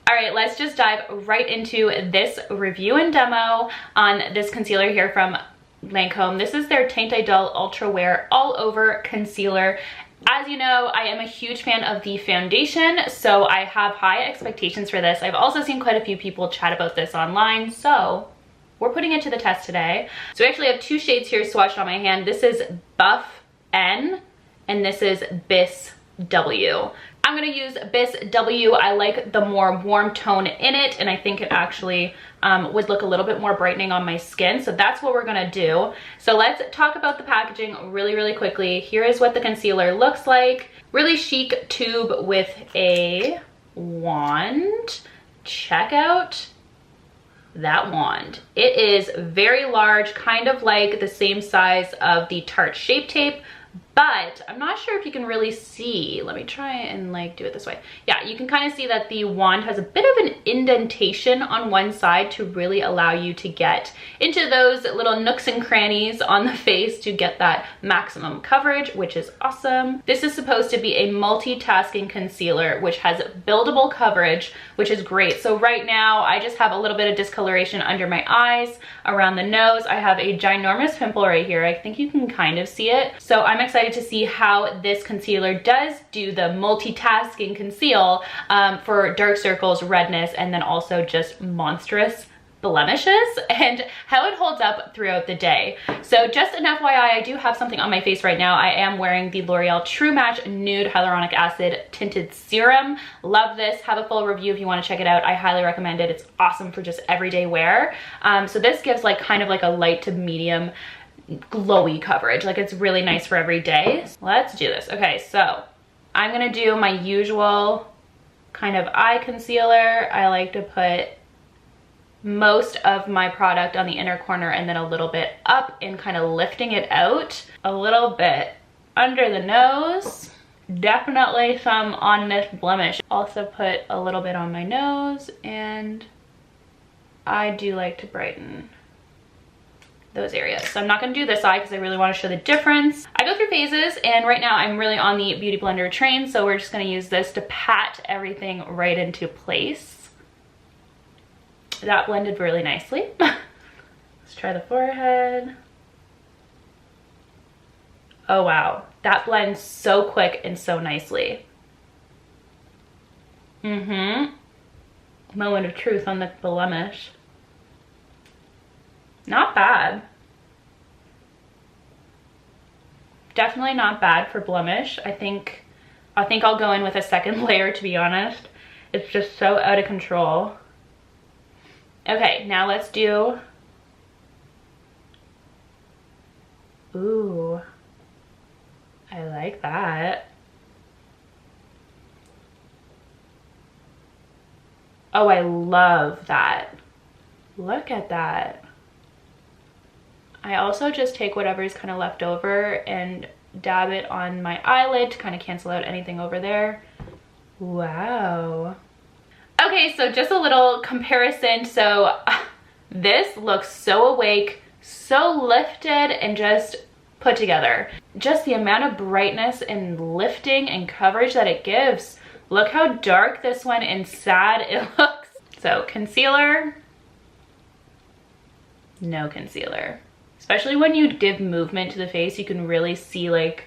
All right, let's just dive right into this review and demo on this concealer here from Lancome. This is their Teint Idole Ultra Wear All Over Concealer. As you know, I am a huge fan of the foundation, so I have high expectations for this. I've also seen quite a few people chat about this online, so we're putting it to the test today. So we actually have two shades here swatched on my hand. This is Buff N and this is Bis W. I'm gonna use Bis W. I like the more warm tone in it, and I think it actually would look a little bit more brightening on my skin. So that's what we're gonna do. So let's talk about the packaging really quickly. Here is what the concealer looks like. Really chic tube with a wand. Check out that wand. It is very large, kind of like the same size of the Tarte Shape Tape, but I'm not sure if you can really see. Let me try and like do it this way. Yeah, you can kind of see that the wand has a bit of an indentation on one side to really allow you to get into those little nooks and crannies on the face to get that maximum coverage, which is awesome. This is supposed to be a multitasking concealer, which has buildable coverage, which is great. So right now I just have a little bit of discoloration under my eyes, around the nose. I have a ginormous pimple right here. I think you can kind of see it. So I'm excited to see how this concealer does do the multitasking conceal for dark circles, redness, and then also just monstrous blemishes, and how it holds up throughout the day. So just an FYI, I do have something on my face right now. I am wearing the L'Oreal True Match Nude Hyaluronic Acid Tinted Serum. Love this. Have a full review if you want to check it out. I highly recommend it. It's awesome for just everyday wear. So this gives like kind of like a light to medium glowy coverage. Like it's really nice for every day. Let's do this. Okay, so I'm gonna do my usual kind of eye concealer. I like to put most of my product on the inner corner and then a little bit up and kind of lifting it out. A little bit under the nose. Definitely some on this blemish. Also put a little bit on my nose, and I do like to brighten those areas. So I'm not going to do this eye because I really want to show the difference. I go through phases, and right now I'm really on the Beauty Blender train, so we're just going to use this to pat everything right into place. That blended really nicely. Let's try the forehead. Oh wow, that blends so quick and so nicely. Moment of truth on the blemish. Not bad. Definitely not bad for blemish. I think I'll go in with a second layer, to be honest. It's just so out of control. Okay, now let's do, ooh, I like that. Oh, I love that. Look at that. I also just take whatever's kind of left over and dab it on my eyelid to kind of cancel out anything over there. Wow. Okay, so just a little comparison. So this looks so awake, so lifted, and just put together. Just the amount of brightness and lifting and coverage that it gives. Look how dark this one and sad it looks. So concealer, no concealer. Especially when you give movement to the face, you can really see like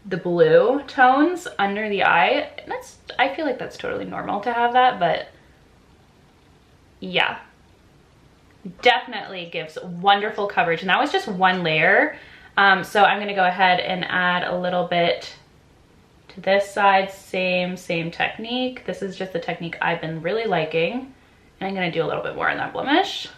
the blue tones under the eye. And I feel like that's totally normal to have that, but yeah, definitely gives wonderful coverage. And that was just one layer. So I'm gonna go ahead and add a little bit to this side. Same technique. This is just the technique I've been really liking. And I'm gonna do a little bit more on that blemish.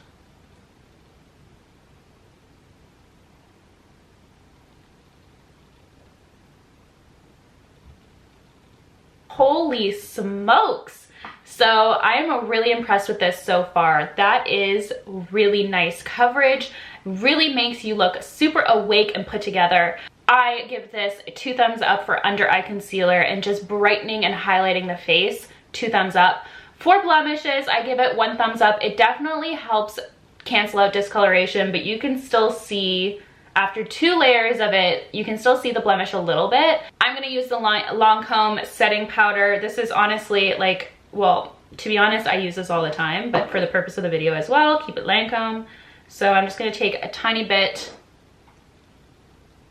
Holy smokes. So I'm really impressed with this so far. That is really nice coverage, really makes you look super awake and put together. I give this 2 thumbs up for under eye concealer and just brightening and highlighting the face. 2 thumbs up. For blemishes, I give it 1 thumbs up. It definitely helps cancel out discoloration, but you can still see after 2 layers of it, you can still see the blemish a little bit. I'm gonna use the Lancome setting powder. This is honestly like, well, to be honest, I use this all the time, but for the purpose of the video as well, keep it Lancome. So I'm just gonna take a tiny bit,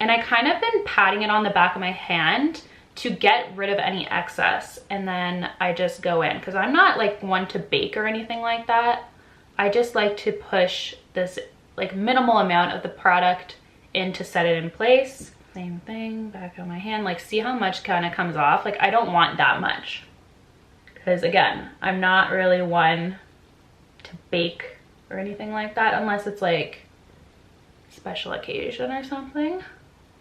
and I kind of been patting it on the back of my hand to get rid of any excess, and then I just go in, because I'm not like one to bake or anything like that. I just like to push this like minimal amount of the product in to set it in place. Same thing, back of my hand, like see how much kind of comes off? Like I don't want that much, because again, I'm not really one to bake or anything like that unless it's like special occasion or something.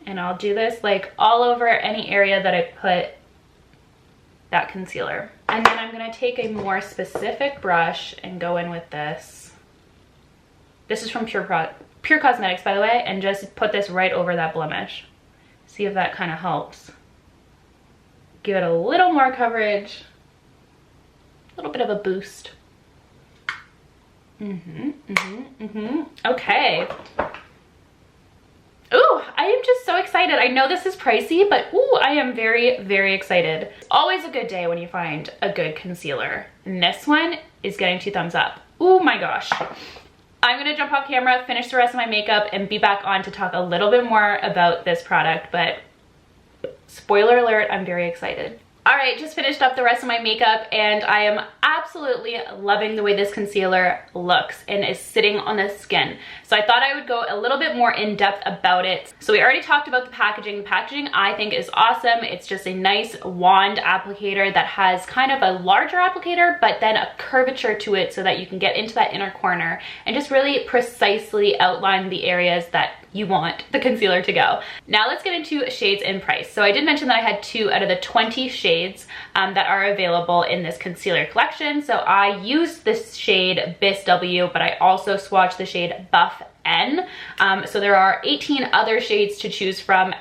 And I'll do this like all over any area that I put that concealer. And then I'm gonna take a more specific brush and go in with this. This is from Pure Cosmetics, by the way, and just put this right over that blemish. See if that kind of helps. Give it a little more coverage, a little bit of a boost. Okay. Ooh, I am just so excited. I know this is pricey, but ooh, I am very, very excited. It's always a good day when you find a good concealer. And this one is getting 2 thumbs up. Oh my gosh. I'm gonna jump off camera, finish the rest of my makeup, and be back on to talk a little bit more about this product, but spoiler alert, I'm very excited. All right, just finished up the rest of my makeup, and I am absolutely loving the way this concealer looks and is sitting on the skin. So I thought I would go a little bit more in depth about it. So we already talked about the packaging. The packaging I think is awesome. It's just a nice wand applicator that has kind of a larger applicator, but then a curvature to it so that you can get into that inner corner and just really precisely outline the areas that you want the concealer to go. Now let's get into shades and price. So I did mention that I had 2 out of the 20 shades that are available in this concealer collection. So I used this shade BISQUE, but I also swatched the shade Buff N. So there are 18 other shades to choose from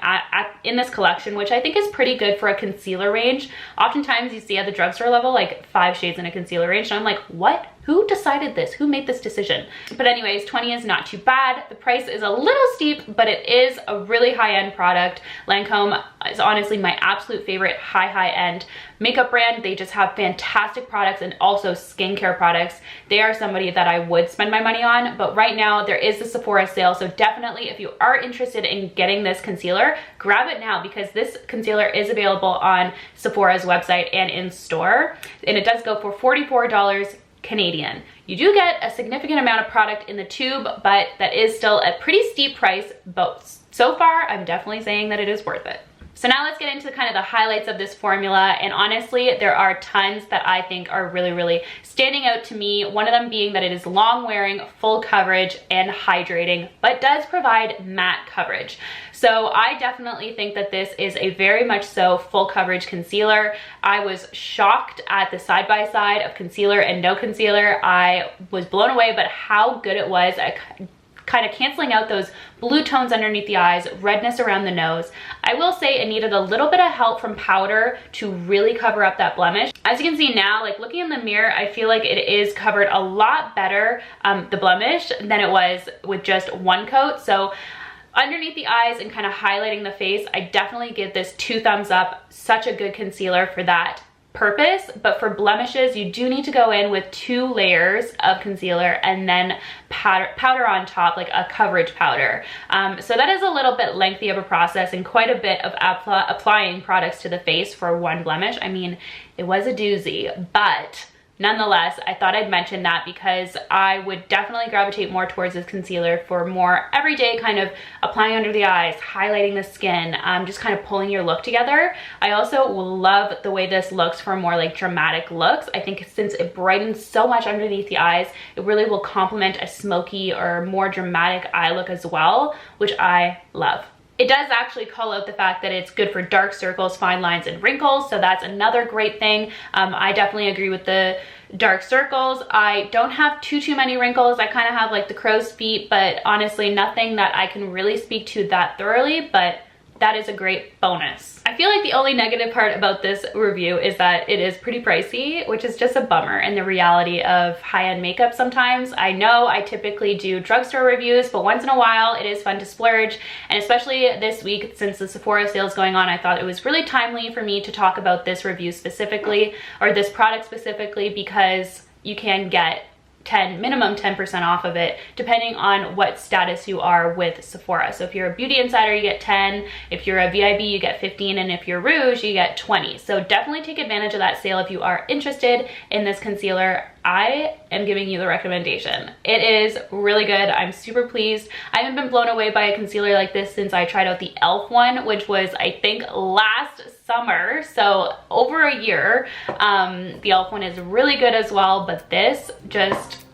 in this collection, which I think is pretty good for a concealer range. Oftentimes you see at the drugstore level like 5 shades in a concealer range, and I'm like, what? Who decided this? Who made this decision? But anyways, 20 is not too bad. The price is a little steep, but it is a really high-end product. Lancome is honestly my absolute favorite high-end makeup brand. They just have fantastic products and also skincare products. They are somebody that I would spend my money on, but right now there is the Sephora sale, so definitely if you are interested in getting this concealer, grab it now, because this concealer is available on Sephora's website and in store, and it does go for $44 Canadian. You do get a significant amount of product in the tube, but that is still a pretty steep price, but so far I'm definitely saying that it is worth it. So now let's get into kind of the highlights of this formula, and honestly there are tons that I think are really, really standing out to me. One of them being that it is long wearing, full coverage, and hydrating, but does provide matte coverage. So I definitely think that this is a very much so full coverage concealer. I was shocked at the side-by-side of concealer and no concealer. I was blown away by how good it was at kind of canceling out those blue tones underneath the eyes, redness around the nose. I will say it needed a little bit of help from powder to really cover up that blemish. As you can see now, like looking in the mirror, I feel like it is covered a lot better, the blemish, than it was with just one coat. So underneath the eyes and kind of highlighting the face, I definitely give this 2 thumbs up. Such a good concealer for that purpose. But for blemishes, you do need to go in with 2 layers of concealer and then powder on top, like a coverage powder. So that is a little bit lengthy of a process and quite a bit of applying products to the face for one blemish. I mean, it was a doozy, but nonetheless, I thought I'd mention that because I would definitely gravitate more towards this concealer for more everyday kind of applying under the eyes, highlighting the skin, just kind of pulling your look together. I also love the way this looks for more like dramatic looks. I think since it brightens so much underneath the eyes, it really will complement a smoky or more dramatic eye look as well, which I love. It does actually call out the fact that it's good for dark circles, fine lines, and wrinkles, so that's another great thing. I definitely agree with the dark circles. I don't have too many wrinkles. I kind of have like the crow's feet, but honestly nothing that I can really speak to that thoroughly, but that is a great bonus. I feel like the only negative part about this review is that it is pretty pricey, which is just a bummer in the reality of high-end makeup sometimes. I know I typically do drugstore reviews, but once in a while it is fun to splurge. And especially this week, since the Sephora sale is going on, I thought it was really timely for me to talk about this review specifically, or this product specifically, because you can get minimum 10% off of it, depending on what status you are with Sephora. So if you're a beauty insider, you get 10. If you're a VIB, you get 15. And if you're Rouge, you get 20. So definitely take advantage of that sale if you are interested in this concealer. I am giving you the recommendation. It is really good. I'm super pleased. I haven't been blown away by a concealer like this since I tried out the e.l.f. one, which was, I think, last summer, so over a year. The e.l.f. one is really good as well, but this just,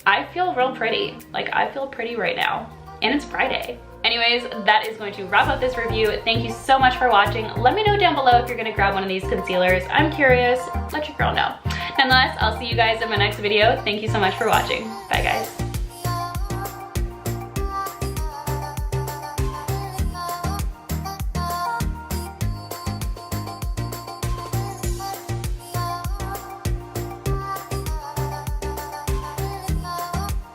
I feel real pretty. Like, I feel pretty right now, and it's Friday. Anyways, that is going to wrap up this review. Thank you so much for watching. Let me know down below if you're gonna grab one of these concealers. I'm curious. Let your girl know. Nonetheless, I'll see you guys in my next video. Thank you so much for watching. Bye, guys.